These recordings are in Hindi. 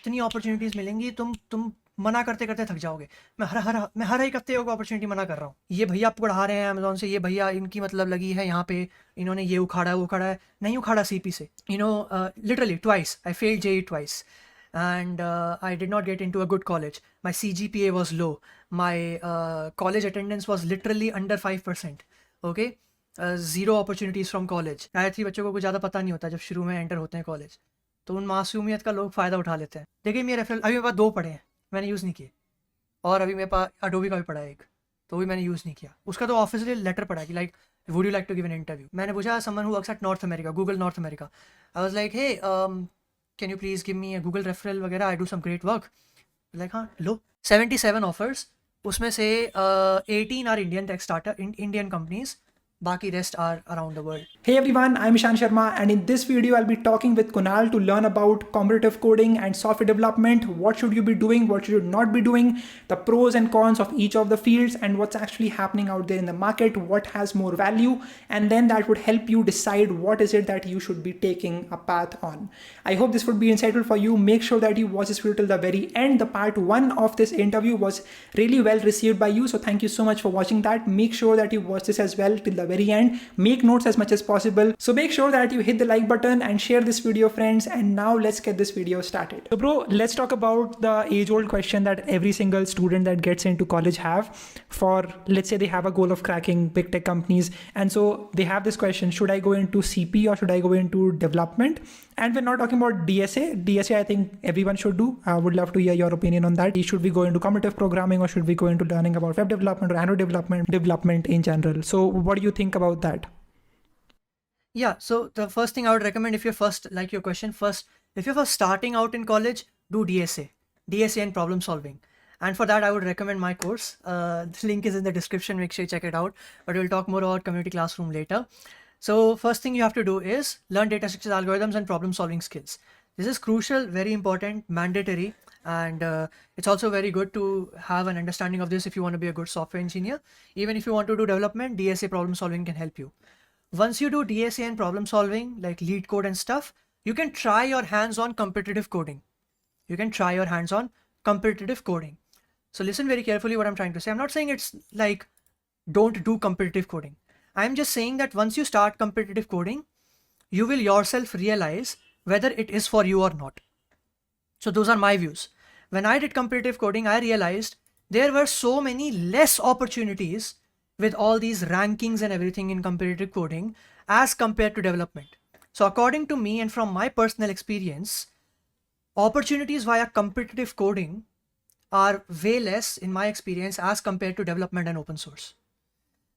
इतनी अपॉर्चुनिटीज़ मिलेंगी, तुम मना करते करते थक जाओगे। मैं हर एक हफ्ते को अपॉर्चुनिटी मना कर रहा हूँ। ये भैया आपको पढ़ा रहे हैं अमेजोन से, ये भैया इनकी मतलब लगी है यहाँ पे, इन्होंने ये उखाड़ा है वो उखाड़ा है। नहीं उखाड़ा सीपी से, literally twice I failed JEE twice, and I did not get into a good college. My CGPA was low. My college attendance was literally under 5%. Okay, zero opportunities from college. Tyre 3 बच्चों को कुछ ज़्यादा पता नहीं होता जब शुरू में एंटर होते हैं कॉलेज, तो उन मासूमियत का लोग फ़ायदा उठा लेते हैं। देखिए मेरे रेफरल अभी मेरे पास 2 पड़े हैं, मैंने यूज़ नहीं किए, और अभी मेरे पास अडोबी का भी पड़ा है एक, तो भी मैंने यूज़ नहीं किया। उसका तो ऑफिशियली लेटर पड़ा है कि like would you like to give an interview. मैंने पूछा someone who works at North America, Google North America. I was like hey can you please give me a Google referral वगैरह, I do some great work. Like हाँ लो, 77 ऑफर्स, उसमें से 18 are Indian tech startup, Indian companies, बाकी rest are around the world. Hey everyone, I'm Ishan Sharma, and in this video I'll be talking with Kunal to learn about competitive coding and software development. What should you be doing, what should you not be doing, the pros and cons of each of the fields, and what's actually happening out there in the market, what has more value, and then that would help you decide what is it that you should be taking a path on. I hope this would be insightful for you. Make sure that you watch this video till the very end. The part 1 of this interview was really well received by you, so thank you so much for watching that. Make sure that you watch this as well till the very end. Make notes as much as possible. So make sure that you hit the like button and share this video, friends. And now let's get this video started. So bro, let's talk about the age-old question that every single student that gets into college have. For, let's say they have a goal of cracking big tech companies, and so they have this question: should I go into CP or should I go into development? And we're not talking about DSA. DSA I think everyone should do. I would love to hear your opinion on that. Should we go into competitive programming or should we go into learning about web development or Android development in general? So what do you think about that? Yeah, so the first thing I would recommend, if you're first, like your question, if you're first starting out in college, do DSA and problem solving. And for that, I would recommend my course. The link is in the description. Make sure you check it out. But we'll talk more about community classroom later. So first thing you have to do is learn data structures, algorithms, and problem solving skills. This is crucial, very important, mandatory, and it's also very good to have an understanding of this if you want to be a good software engineer. Even if you want to do development, DSA problem solving can help you. Once you do DSA and problem solving, like lead code and stuff, you can try your hands on competitive coding. So listen very carefully what I'm trying to say. I'm not saying it's like don't do competitive coding. I'm just saying that once you start competitive coding, you will yourself realize whether it is for you or not. So those are my views. When I did competitive coding, I realized there were so many less opportunities with all these rankings and everything in competitive coding as compared to development. So according to me and from my personal experience, opportunities via competitive coding are way less in my experience as compared to development and open source.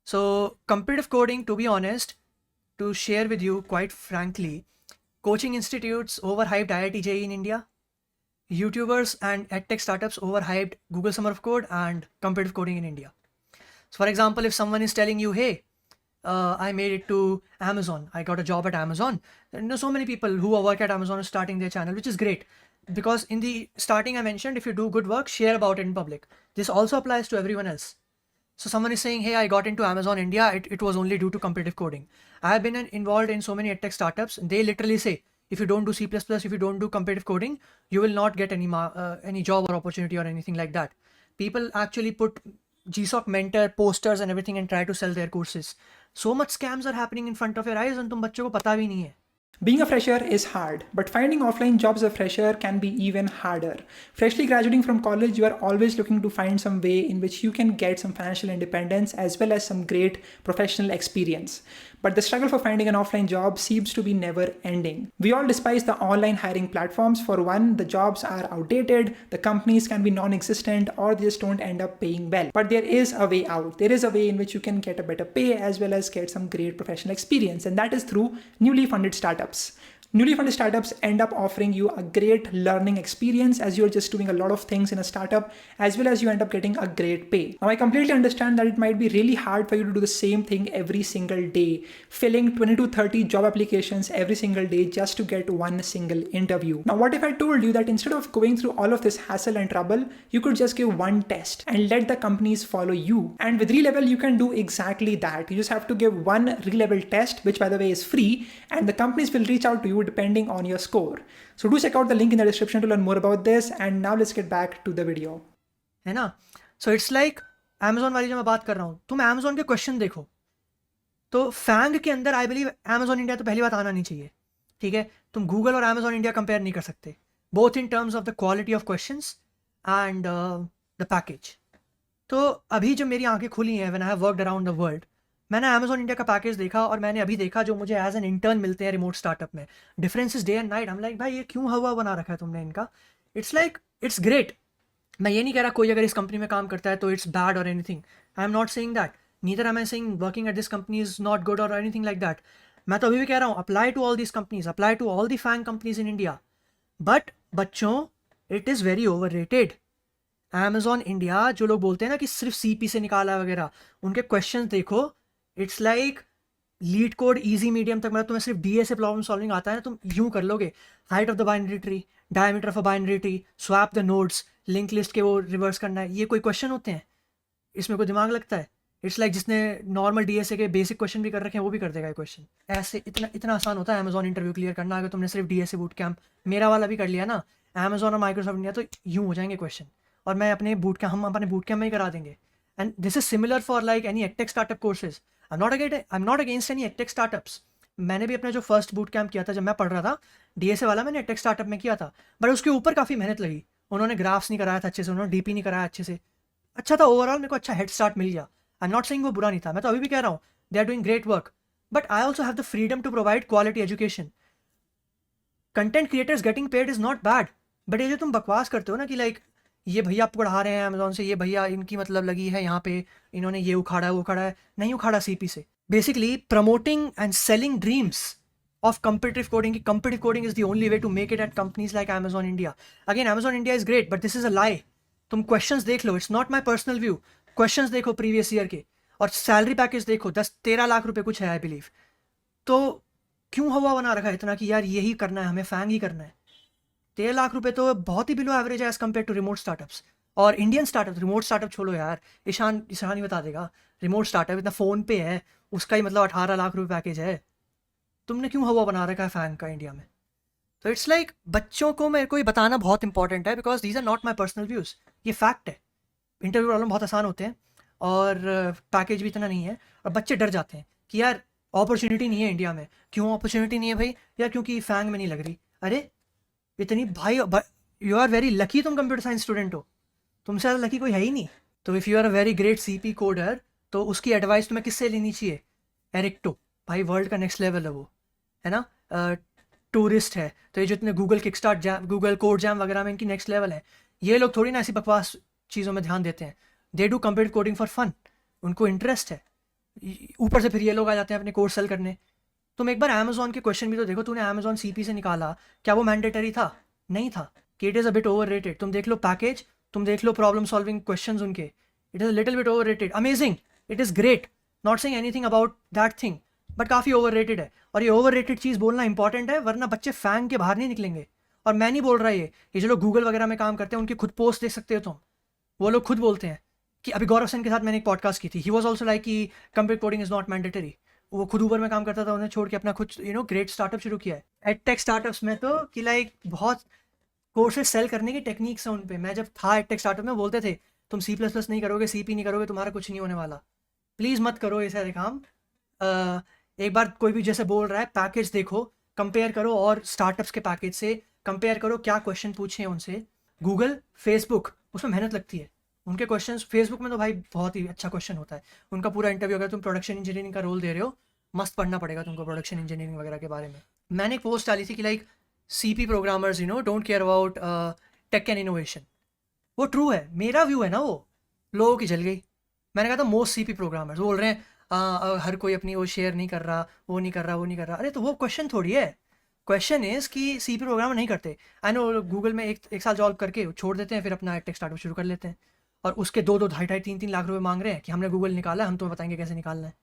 So competitive coding, to be honest, to share with you quite frankly, coaching institutes overhyped IIT JEE in India, YouTubers and edtech startups overhyped Google Summer of Code and competitive coding in India. So for example, if someone is telling you, hey, I made it to Amazon, I got a job at Amazon, and so many people who work at Amazon are starting their channel, which is great. Because in the starting I mentioned, if you do good work, share about it in public. This also applies to everyone else. So someone is saying, hey, I got into Amazon India, it was only due to competitive coding. I have been involved in so many edtech startups, and they literally say, if you don't do C++, if you don't do competitive coding, you will not get any job or opportunity or anything like that. People actually put GSOC mentor posters and everything and try to sell their courses. So much scams are happening in front of your eyes and तुम बच्चों को पता भी नहीं है. Being a fresher is hard, but finding offline jobs as a fresher can be even harder. Freshly graduating from college, you are always looking to find some way in which you can get some financial independence as well as some great professional experience. But the struggle for finding an offline job seems to be never ending. We all despise the online hiring platforms. For one, the jobs are outdated, the companies can be non-existent, or they just don't end up paying well. But there is a way out. There is a way in which you can get a better pay as well as get some great professional experience, and that is through newly funded startups. Newly funded startups end up offering you a great learning experience as you're just doing a lot of things in a startup, as well as you end up getting a great pay. Now, I completely understand that it might be really hard for you to do the same thing every single day, filling 20 to 30 job applications every single day just to get one single interview. Now, what if I told you that instead of going through all of this hassle and trouble, you could just give one test and let the companies follow you? And with Relevel, you can do exactly that. You just have to give one Relevel test, which by the way is free, and the companies will reach out to you you depending on your score. So do check out the link in the description to learn more about this. And now let's get back to the video. है ना. सो इट्स लाइक अमेजोन वाली जो मैं बात कर रहा हूँ, तुम अमेजोन के क्वेश्चन देखो तो फैंग के अंदर आई बिलीव अमेजोन इंडिया तो पहली बात आना नहीं चाहिए. ठीक है, तुम गूगल और अमेजोन इंडिया कंपेयर नहीं कर सकते, both in terms of the quality of questions and the package. तो अभी जब मेरी आंखें खुली हैं when I have worked around the world, मैंने अमेजोन इंडिया का पैकेज देखा और मैंने अभी देखा जो मुझे एज एन इंटर्न मिलते हैं रिमोट स्टार्टअप में. Differences day and night. हम लाइक भाई ये क्यों हवा बना रखा है तुमने इनका. It's like it's great. मैं ये नहीं कह रहा कोई अगर इस कंपनी में काम करता है तो इट्स बैड और anything. I am not saying that. Neither am I saying working at this company is not good और एनीथिंग लाइक दैट. मैं तो अभी भी कह रहा हूँ apply to all this companies, apply to all the FAANG companies in India. But बच्चों, it is very overrated. Amazon India जो लोग बोलते हैं ना कि सिर्फ सीपी से निकाला है वगैरह, उनके क्वेश्चन देखो. It's like leet code easy medium तक, मतलब तुम्हें सिर्फ डीए से प्रॉब्लम सॉल्विंग आता है ना, तुम यूं कर लोगे. Height of the binary tree, diameter of a binary tree, swap the nodes, link list के वो रिवर्स करना है, ये कोई क्वेश्चन होते हैं? इसमें कोई दिमाग लगता है? इट्स लाइक जिसने नॉर्मल डीएसए के बेसिक क्वेश्चन भी कर रखे हैं वो भी कर देगा ये क्वेश्चन. ऐसे इतना आसान होता है अमेजोन इंटरव्यू क्लियर करना अगर तुमने सिर्फ डीएसए बूट कैंप मेरा वाला भी कर लिया ना. अमेजोन और माइक्रोसॉफ्ट इंडिया तो यूं हो जाएंगे क्वेश्चन, और मैं अपने बूट कैंप हम अपने बूट कैंप में ही करा देंगे. And this is similar for like any edtech startup courses. I am not against any edtech startups. मैंने भी अपना जो फर्स्ट बूट कैंप किया था जब मैं पढ़ रहा था डीएसए वाला, मैंने एडटेक स्टार्टअप में किया था. बट उसके ऊपर काफ़ी मेहनत लगी. उन्होंने ग्राफ्स नहीं कराया था अच्छे से, उन्होंने डीपी नहीं कराया अच्छे से. अच्छा था ओवरऑल, मेरे को अच्छा हेड स्टार्ट मिल गया. आई एम नॉट सेइंग वो बुरा नहीं था, मैं तो अभी भी कह रहा हूँ they are doing great work. But I also have the freedom to provide quality education. Content creators getting paid is not bad. But ये जो तुम बकवास करते हो ना कि लाइक ये भैया आप पढ़ा रहे हैं अमेजोन से, ये भैया इनकी मतलब लगी है यहाँ पे, इन्होंने ये उखाड़ा है वो उखाड़ा है, नहीं उखाड़ा सीपी से. Basically promoting and selling dreams of competitive coding. Competitive coding is the only way to make it at companies like Amazon India. Again, Amazon India is great, but this is a lie. तुम questions देख लो. It's not my personal view. Questions देखो previous year के, और सैलरी पैकेज देखो 10-13 लाख रुपए कुछ है आई बिलीव. तो क्यों हवा बना रखा है इतना कि यार यही करना है, हमें फैंग ही करना है. 13 लाख रुपए तो बहुत ही बिलो एवरेज है as compared to remote startups और इंडियन स्टार्टअप. रिमोट स्टार्टअप छोड़ो यार, ईशान ही बता देगा. रिमोट स्टार्टअप इतना फ़ोन पे है, उसका ही मतलब 18 लाख रुपए पैकेज है. तुमने क्यों हवा बना रखा है फैंग का इंडिया में? तो इट्स लाइक बच्चों को मेरे को ये बताना बहुत इंपॉर्टेंट है because these are not my personal views. ये फैक्ट है. इंटरव्यू प्रॉब्लम बहुत आसान होते हैं और पैकेज भी इतना नहीं है, और बच्चे डर जाते हैं कि यार अपॉर्चुनिटी नहीं है इंडिया में. क्यों अपॉर्चुनिटी नहीं है भाई? यार क्योंकि फैंग में नहीं लग रही. अरे इतनी भाई, यू आर वेरी लकी, तुम कंप्यूटर साइंस स्टूडेंट हो, तुमसे ज़्यादा लकी कोई है ही नहीं. तो if you are a very great CP coder, तो उसकी एडवाइस तुम्हें किससे लेनी चाहिए? एरिक्टो भाई, वर्ल्ड का नेक्स्ट लेवल है वो, है ना. टूरिस्ट है, तो ये जितने Google kickstart jam, Google code jam वगैरह में इनकी नेक्स्ट लेवल है. ये लोग थोड़ी ना ऐसी बकवास चीज़ों में ध्यान देते हैं. They do computer coding for fun, उनको इंटरेस्ट है. ऊपर से फिर ये लोग आ जाते हैं अपने कोर्स सेल करने. तुम एक बार अमेजोन के क्वेश्चन भी तो देखो. तूने अमेजोन सीपी से निकाला, क्या वो मैंडेटरी था? नहीं था. कि it is a bit over rated. तुम देख लो पैकेज, तुम देख लो प्रॉब्लम सॉल्विंग क्वेश्चन उनके, it is a little bit over rated. Amazing, it is great, not saying anything about that thing, but काफ़ी ओवर रेटेड है. और ये ओवर रेटेड चीज़ बोलना इंपॉर्टेंट है, वरना बच्चे फैंग के बाहर नहीं निकलेंगे. और मैं नहीं बोल रहा ये जो लोग गूगल वगैरह में काम करते हैं उनकी खुद पोस्ट देख सकते हो तुम. वो लोग खुद बोलते हैं कि अभी गौरव सेन के साथ मैंने एक पॉडकास्ट की थी, ही वॉज ऑल्सो लाइक कि computer coding is not mandatory. वो खुद ऊबर में काम करता था, उन्हें छोड़ के अपना खुद ग्रेट स्टार्टअप शुरू किया है. एडटेक स्टार्टअप्स में तो कि लाइक बहुत कोर्सेज सेल करने की टेक्निक्स हैं उन पे. मैं जब था एडटेक स्टार्टअप में बोलते थे तुम C++ नहीं करोगे, सीपी नहीं करोगे, तुम्हारा कुछ नहीं होने वाला. प्लीज़ मत करो ये सारे काम. एक बार कोई भी जैसे बोल रहा है पैकेज देखो, कंपेयर करो और स्टार्टअप्स के पैकेज से कंपेयर करो क्या क्वेश्चन पूछे हैं उनसे. गूगल, फेसबुक, उसमें मेहनत लगती है. उनके क्वेश्चंस फेसबुक में तो भाई बहुत ही अच्छा क्वेश्चन होता है. उनका पूरा इंटरव्यू, अगर तुम प्रोडक्शन इंजीनियरिंग का रोल दे रहे हो, मस्त पढ़ना पड़ेगा तुमको प्रोडक्शन इंजीनियरिंग वगैरह के बारे में. मैंने एक पोस्ट डाली थी कि like CP programmers don't care about tech and innovation. वो ट्रू है, मेरा व्यू है ना, वो लोगों की जल गई. मैंने कहा था मोस्ट सीपी प्रोग्रामर्स बोल रहे हैं हर कोई अपनी वो शेयर नहीं कर रहा, वो नहीं कर रहा, वो नहीं कर रहा. अरे तो वो क्वेश्चन थोड़ी है. क्वेश्चन इज़ कि सीपी प्रोग्रामर नहीं करते. आई नो गूगल में एक साल जॉब करके छोड़ देते हैं, फिर अपना एडटेक स्टार्टअप शुरू कर लेते हैं, और उसके 2-2, 2.5, 3-3 लाख रुपए मांग रहे हैं कि हमने गूगल निकाला है, हम तुम्हें बताएंगे कैसे निकालना है.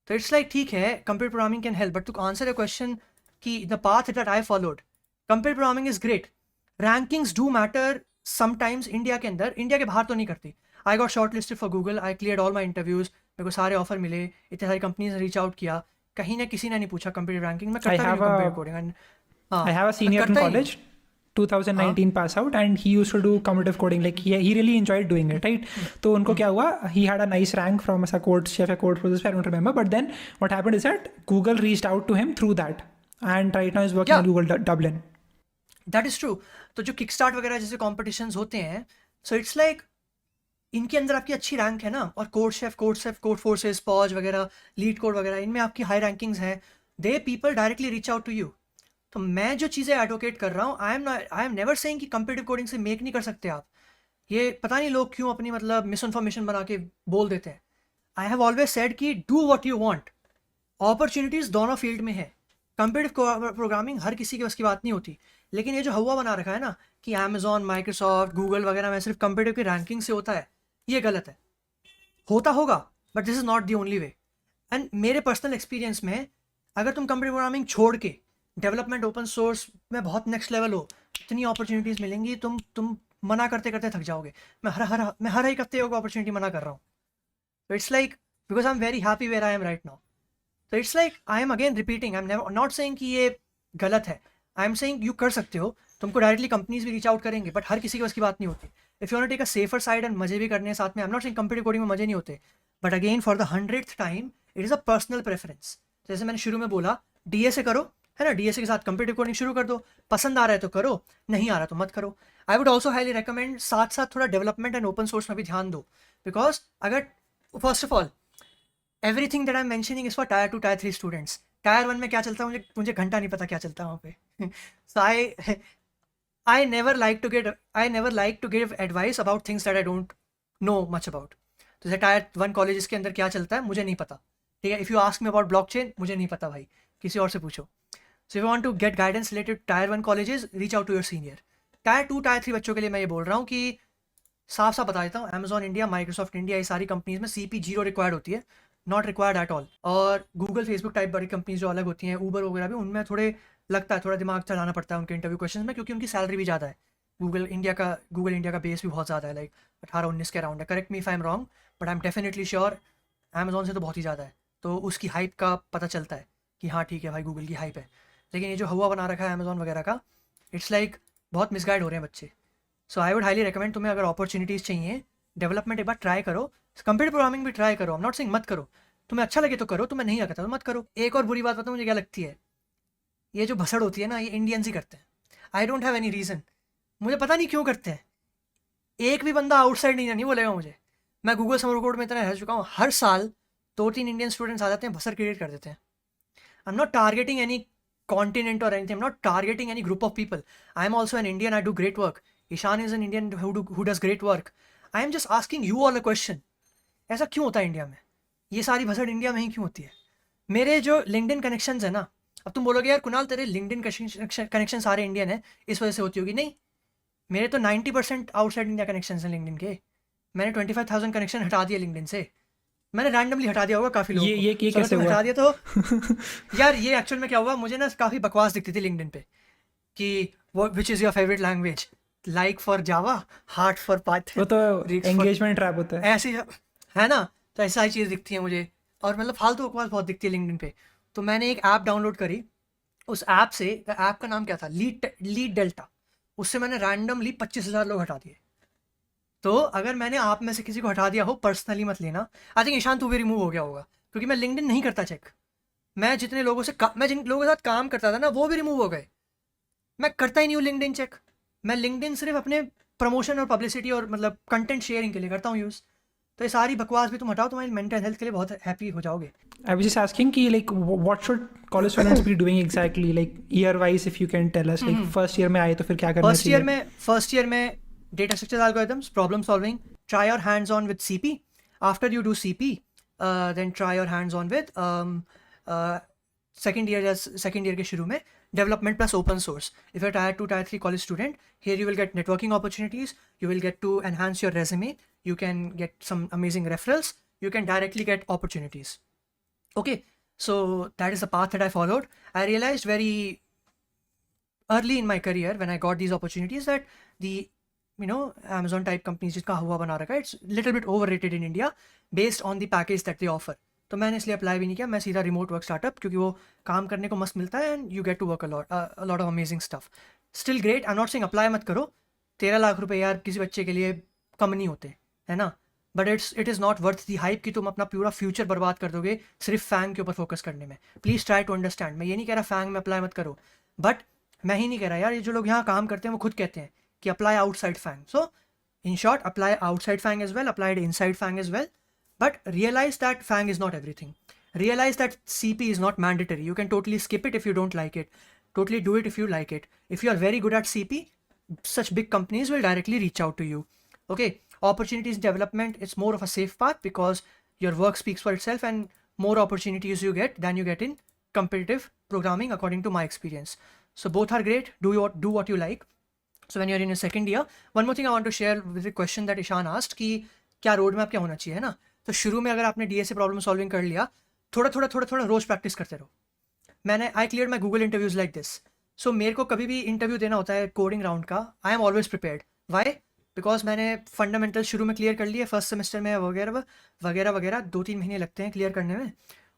तो इट्स लाइक ठीक है, computer programming can help, but to answer a question कि the path that I followed, computer programming is great. Rankings do matter sometimes. India के अंदर, इंडिया के बाहर तो नहीं करती. I got shortlisted for Google, I clear all my interviews, मेरे को सारे ऑफर मिले, इतने सारी कंपनीज ने रीच आउट किया. कहीं ना किसी ने नहीं पूछा कंप्यूटर रैंकिंग, मैं I करता भी नहीं have a कंप्यूटर कोडिंग। हाँ, I have a मैं senior in करता ही नहीं। college, 2019 pass out, and he used to do competitive coding. Like he really enjoyed doing it, right? तो उनको क्या हुआ? He had a nice rank from a code chef, a code process, I don't remember. But then what happened is that Google reached out to him through that, and right now he's working Yeah. at Google Dublin. That is true. तो जो किक स्टार्ट वगैरह जैसे कॉम्पिटिशन्स होते हैं, सो इट्स लाइक इनके अंदर आपकी अच्छी रैंक है ना, और कोड फोर्सेस, पॉज वगैरह, लीड कोड वगैरह, इनमें आपकी हाई रैंकिंग्स हैं। They people directly reach out to you. तो मैं जो चीज़ें एडवोकेट कर रहा हूँ, आई एम नेवर सेइंग कि कंप्यूटर कोडिंग से मेक नहीं कर सकते आप। ये पता नहीं लोग क्यों अपनी मतलब मिस इन्फॉर्मेशन बना के बोल देते हैं। आई हैव ऑलवेज सेड कि do what you want. Opportunities दोनों फील्ड में है। कंप्यूटर प्रोग्रामिंग हर किसी के बस की बात नहीं होती। लेकिन ये जो हवा बना रखा है ना कि अमेजॉन, माइक्रोसॉफ्ट, गूगल वगैरह में सिर्फ कंप्यूटर की रैंकिंग से होता है, ये गलत है। होता होगा, but this is not the only way. And मेरे पर्सनल एक्सपीरियंस में, अगर तुम कंप्यूटर प्रोग्रामिंग छोड़ के डेवलपमेंट, ओपन सोर्स में बहुत नेक्स्ट लेवल हो, इतनी अपॉर्चुनिटीज़ मिलेंगी, तुम मना करते करते थक जाओगे। मैं हर एक हफ्ते को अपॉर्चुनिटी मना कर रहा हूँ। तो it's like because I am very happy where I am right now. तो it's like I am again repeating, I am never not saying कि ये गलत है। आई एम सेइंग यू कर सकते हो, तुमको डायरेक्टली कंपनीज भी रीच आउट करेंगे, बट हर किसी की उसकी बात नहीं होती। If you want to take a safer side and मजे भी करने हैं साथ में, I am not saying computer coding में मजे नहीं होते, but again for the 100th time it is a personal preference. जैसे मैंने शुरू में बोला, डीएसए करो, है ना, डीएसए के साथ कंप्यूटर कोडिंग शुरू कर दो, पसंद आ रहा है तो करो, नहीं आ रहा तो मत करो। I would also highly recommend साथ साथ थोड़ा डेवलपमेंट एंड ओपन सोर्स में भी ध्यान दो, बिकॉज अगर first of all everything that I am mentioning is for tyre 2 tier 3 students. Tyre 1 में क्या चलता है मुझे घंटा नहीं पता क्या चलता है वहाँ पे। सो I never like to give advice about things that I don't know much about. तो जैसे टायर 1 कॉलेजेस के अंदर क्या चलता है मुझे नहीं पता, ठीक है। If you ask me about blockchain, मुझे नहीं पता भाई, किसी और से पूछो। So if you want to get guidance related tier 1 colleges, reach out to your senior. Tier 2 tier 3 बच्चों के लिए मैं ये बोल रहा हूँ कि साफ साफ बता देता हूँ, अमेजॉन इंडिया, माइक्रोसॉफ्ट इंडिया, ये सारी कंपनीज में CP 0 रिक्वायर्ड होती है, नॉट रिक्वायर्ड एट ऑल। और गूगल, फेसबुक टाइप बड़ी कंपनीज जो अलग होती हैं, ऊबर वगैरह भी, उनमें थोड़े लगता है थोड़ा दिमाग चलाना पड़ता है उनके इंटरव्यू क्वेश्चन में, क्योंकि उनकी सैलरी भी ज़्यादा है। गूगल इंडिया का बेस भी बहुत ज़्यादा है, लाइक 18-19 के अराउंड है। Correct me if I am wrong, but I am definitely sure Amazon से तो बहुत ही ज़्यादा है। तो उसकी हाइप का पता चलता है कि हाँ ठीक है भाई, गूगल की हाइप है। लेकिन ये जो हवा बना रखा है अमेजॉन वगैरह का, इट्स लाइक बहुत मिसगाइड हो रहे हैं बच्चे। सो आई वुड हाईली रिकमेंड, तुम्हें अगर अपॉर्चुनिटीज़ चाहिए, डेवलपमेंट एक बार ट्राई करो, कंप्यूटर प्रोग्रामिंग भी ट्राई करो। आई एम नॉट सेइंग मत करो, तुम्हें अच्छा लगे तो करो, तुम्हें नहीं लगता तो मत करो। एक और बुरी बात बताऊँ मुझे क्या लगती है, ये जो भसड़ होती है ना, ये इंडियंस ही करते हैं। I don't have any reason, मुझे पता नहीं क्यों करते हैं। एक भी बंदा आउटसाइड नहीं बोलेगा मुझे। मैं गूगल समर कोड में इतना रह चुका हूँ, हर साल 2-3 इंडियन स्टूडेंट्स आ जाते हैं, भसड़ क्रिएट कर देते हैं। I am not targeting any continent और anything, I am not targeting any group of people. I am also an Indian, I do great work. Ishan is an Indian who does great work. I am just asking you all a question, ऐसा क्यों होता है इंडिया में? ये सारी भसड़ इंडिया में ही क्यों होती है? मेरे जो लिंक्डइन कनेक्शंस है ना, अब तुम बोलोगे यार कुणाल तेरे लिंक्डइन कनेक्शन सारे इंडियन है, इस वजह से होती होगी। नहीं, मेरे तो 90% आउटसाइड इंडिया कनेक्शन हैं लिंक्डइन के। मैंने 25,000 कनेक्शन हटा दिए लिंक्डइन से। मैंने रैंडमली हटा दिया होगा काफ़ी लोगों को। ये So, अगर कैसे तुमने हुआ? हटा दिया तो यार ये एक्चुअल में क्या हुआ, मुझे ना काफ़ी बकवास दिखती थी लिंक्डइन पे कि वो which is your favourite language, like for Java, heart for Python, वो तो एंगेजमेंट ट्रैप होता है। ऐसी है ना। तो ऐसी सारी चीज़ दिखती है मुझे, और मतलब फालतू बकवास बहुत दिखती है लिंक्डइन पे। तो मैंने एक ऐप डाउनलोड करी, उस ऐप से, ऐप का नाम क्या था, लीड डेल्टा। उससे मैंने रैंडमली 25,000 लोग हटा दिए। तो अगर मैंने आप में से किसी को हटा दिया हो, पर्सनली मत लेना। आई थिंक ईशान तू भी रिमूव हो गया होगा, क्योंकि मैं लिंक्डइन नहीं करता चेक। मैं जितने लोगों से मैं जिन लोगों के साथ काम करता था ना, वो भी रिमूव हो गए। मैं करता ही नहीं हूँ लिंक्डइन चेक। मैं लिंक्डइन सिर्फ अपने प्रमोशन और पब्लिसिटी और मतलब कंटेंट शेयरिंग के लिए करता हूँ यूज़। तो ये सारी बकवास भी तुम हटाओ, तुम्हारी मेंटल हेल्थ के लिए बहुत हैप्पी हो जाओगे। I was just asking कि like what should college students be doing exactly, like year wise, if you can tell us, like first year में आए तो फिर क्या करना चाहिए? फर्स्ट ईयर में data structure algorithms, problem solving, try your hands on with CP. After you do CP, then try your hands on with second year के शुरू में development plus open source. If you're tier 2 tier 3 college student, here you will get networking opportunities, you will get to enhance your resume, you can get some amazing referrals, you can directly get opportunities. Okay, so that is the path that I followed. I realized very early in my career when I got these opportunities that the Amazon type companies जिसका हुआ बना रखा है, it's little bit overrated in India based on the package that they offer. तो मैंने इसलिए अप्लाई भी नहीं किया, मैं सीधा रिमोट वर्क स्टार्टअप, क्योंकि वो काम करने को मस्त मिलता है and you get to work a lot of amazing stuff. Still great, I am not saying apply मत करो. 13 लाख रुपए यार किसी बच्चे के लिए कम नहीं होते, है ना. But it is not worth the hype कि तुम अपना पूरा फ्यूचर बर्बाद कर दोगे सिर्फ फैंग के ऊपर फोकस करने में. Please try to understand. मैं ये नहीं कह रहा फैंग में अप्लाई मत करो, बट मैं ही नहीं कह रहा यार, ये जो लोग यहाँ काम करते हैं वो खुद कहते हैं कि apply outside FAANG. So in short, apply outside FAANG as well, applied inside FAANG as well, but realize that FANG is not everything. Realize that CP is not mandatory. You can totally skip it if you don't like it. Totally do it if you like it. If you are very good at CP, such big companies will directly reach out to you. Okay, opportunities development, it's more of a safe path because your work speaks for itself and more opportunities you get than you get in competitive programming according to my experience. So both are great. Do what you like. So when you're in your second year, one more thing I want to share with the question that Ishan asked कि क्या रोड मैप क्या होना चाहिए, है ना. तो शुरू में अगर आपने DSA प्रॉब्लम सॉल्विंग कर लिया, थोड़ा रोज प्रैक्टिस करते रहो. I clear my Google interviews like this. So मेरे को कभी भी इंटरव्यू देना होता है कोडिंग राउंड का, I am always prepared. Why? Because मैंने फंडामेंटल शुरू में क्लियर कर लिए फर्स्ट सेमेस्टर में, वगैरह 2-3 महीने लगते हैं क्लियर करने में.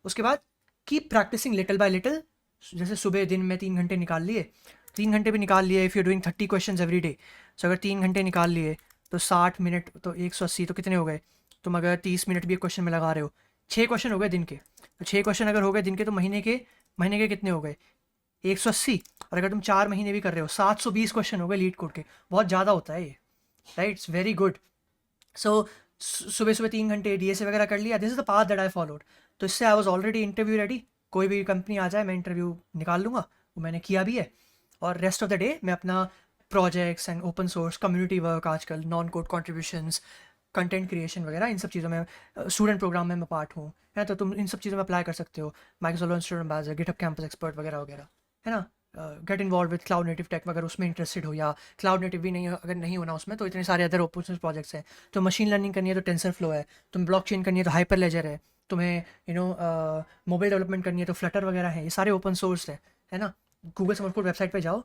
उसके बाद keep practicing little by little. जैसे सुबह दिन में 3 घंटे निकाल लिए, 3 घंटे भी निकाल लिए. If you doing 30 question every day, so अगर 3 घंटे निकाल लिए तो 60 मिनट तो 180, तो कितने हो गए. तुम अगर 30 मिनट भी एक क्वेश्चन में लगा रहे हो, 6 क्वेश्चन हो गए दिन के. तो 6 क्वेश्चन अगर हो गए दिन के, तो महीने के कितने हो गए, 180. और अगर तुम 4 महीने भी कर रहे हो, 720 क्वेश्चन हो गए लीड कोड के. बहुत ज़्यादा होता है ये, right. It's very good. So सुबह 3 घंटे DSA वगैरह कर लिया. This is the path that I followed. तो इससे I was already interview ready. कोई भी कंपनी आ जाए मैं इंटरव्यू निकाल लूँगा. वो मैंने किया भी है. और रेस्ट ऑफ द डे मैं अपना projects and open source community work, आजकल non code contributions, content creation वगैरह, इन सब चीज़ों में, स्टूडेंट प्रोग्राम में मैं पार्ट हूँ, है. तो तुम इन सब चीज़ों में अप्लाई कर सकते हो. Microsoft student ambassador, GitHub campus expert वगैरह, है ना. Get involve with cloud native tech अगर उसमें इंटरेस्टेड हो, या क्लाउड नेटिव भी नहीं, अगर नहीं होना उसमें, तो इतने सारे अदर ओपन सोर्स प्रोजेक्ट्स हैं. तो मशीन लर्निंग करनी है तो टेंसरफ्लो है, तुम्हें ब्लॉकचेन करनी है तो हाइपरलेजर है, तुम्हें मोबाइल डेवलपमेंट करनी है तो फ्लटर वगैरह है. ये सारे ओपन सोर्स है ना. गूगल समर स्कूल वेबसाइट पे जाओ,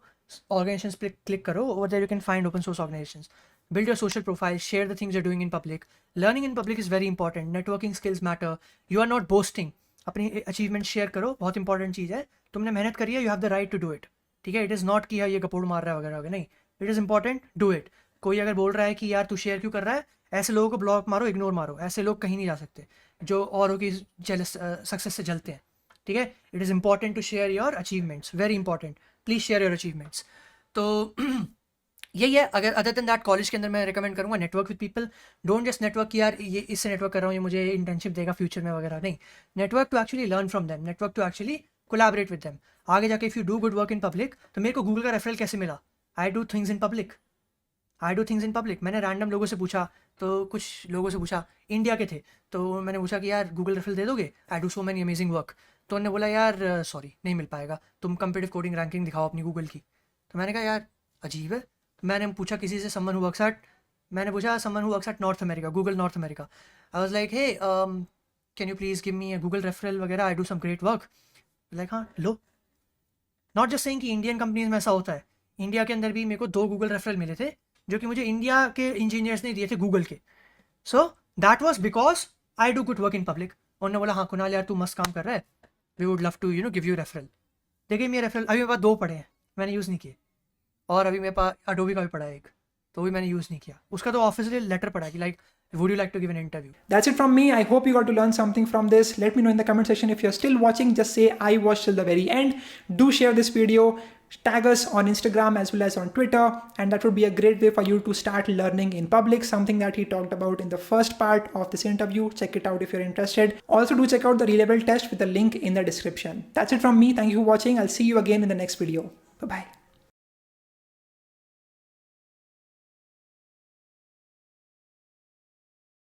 ऑर्गेनाइजेशंस पे क्लिक करो, over there you can find open source organisations. Build your social profile, share the things you're doing in public. Learning in public is very important. Networking skills matter. You are not boasting. अपनी अचीवमेंट शेयर करो, बहुत इंपॉर्टेंट चीज़ है. तुमने मेहनत करी है, you have the right to do it. ठीक है. इट इज़ नॉट कि यार ये गपोड़ मार रहा है वगैरह, नहीं. It is important, do it. कोई अगर बोल रहा है कि यार तू शेयर क्यों कर रहा है, ऐसे लोगों को ब्लॉक मारो, इग्नोर मारो. ऐसे लोग कहीं नहीं जा सकते जो औरों की सक्सेस से जलते हैं. ठीक है. It is important to share your achievements, very important. Please share your achievements. तो यही है. अगर अदर देन दैट कॉलेज के अंदर मैं रिकमेंड करूँगा network with people. Don't just network कि यार ये इससे नेटवर्क कर रहा हूँ, ये मुझे इंटर्नशिप देगा फ्यूचर में वगैरह, नहीं. Network to actually learn from them, network to actually collaborate with them. आगे जाके if you do good work in public, तो मेरे को गूगल का रेफरल कैसे मिला? I do things in public. मैंने रैंडम लोगों से पूछा, तो कुछ लोगों से पूछा इंडिया के थे, तो मैंने पूछा कि यार गूगल रेफरल दे दोगे, I do so many amazing work. तो उन्होंने बोला यार सॉरी नहीं मिल पाएगा, तुम कंपीटिटिव कोडिंग रैंकिंग दिखाओ अपनी गूगल की. तो मैंने कहा यार अजीब है. मैंने पूछा किसी से, someone who works at North America, Google North America. I was like hey can you please give me a Google referral वगैरह, I do some great work. Like हाँ लो. नॉट जस्ट सेइंग कि इंडियन कंपनीज में ऐसा होता है. इंडिया के अंदर भी मेरे को 2 गूगल रेफरल मिले थे, जो कि मुझे इंडिया के इंजीनियर्स ने दिए थे गूगल के. So that was because I do good work in public. उन्होंने बोला हाँ कुणाल यार तू मस्त काम कर रहा है, we would love to give you referral. देखिए मेरे रेफरल अभी मेरे पास 2 पड़े हैं, मैंने यूज़ नहीं किए. और अभी मेरे पास अडोबी का भी पड़ा है एक, तो भी मैंने यूज़ नहीं किया. उसका तो ऑफिशियली लेटर पड़ा है कि like would you like to give an interview. That's it from me. I hope you got to learn something from this. Let me know in the comment section if you're still watching. Just say I watched till the very end. Do share this video. Tag us on Instagram as well as on Twitter, and that would be a great way for you to start learning in public, something that he talked about in the first part of this interview. Check it out if you're interested. Also do check out the re-level test with the link in the description. That's it from me. Thank you for watching. I'll see you again in the next video. Bye-bye.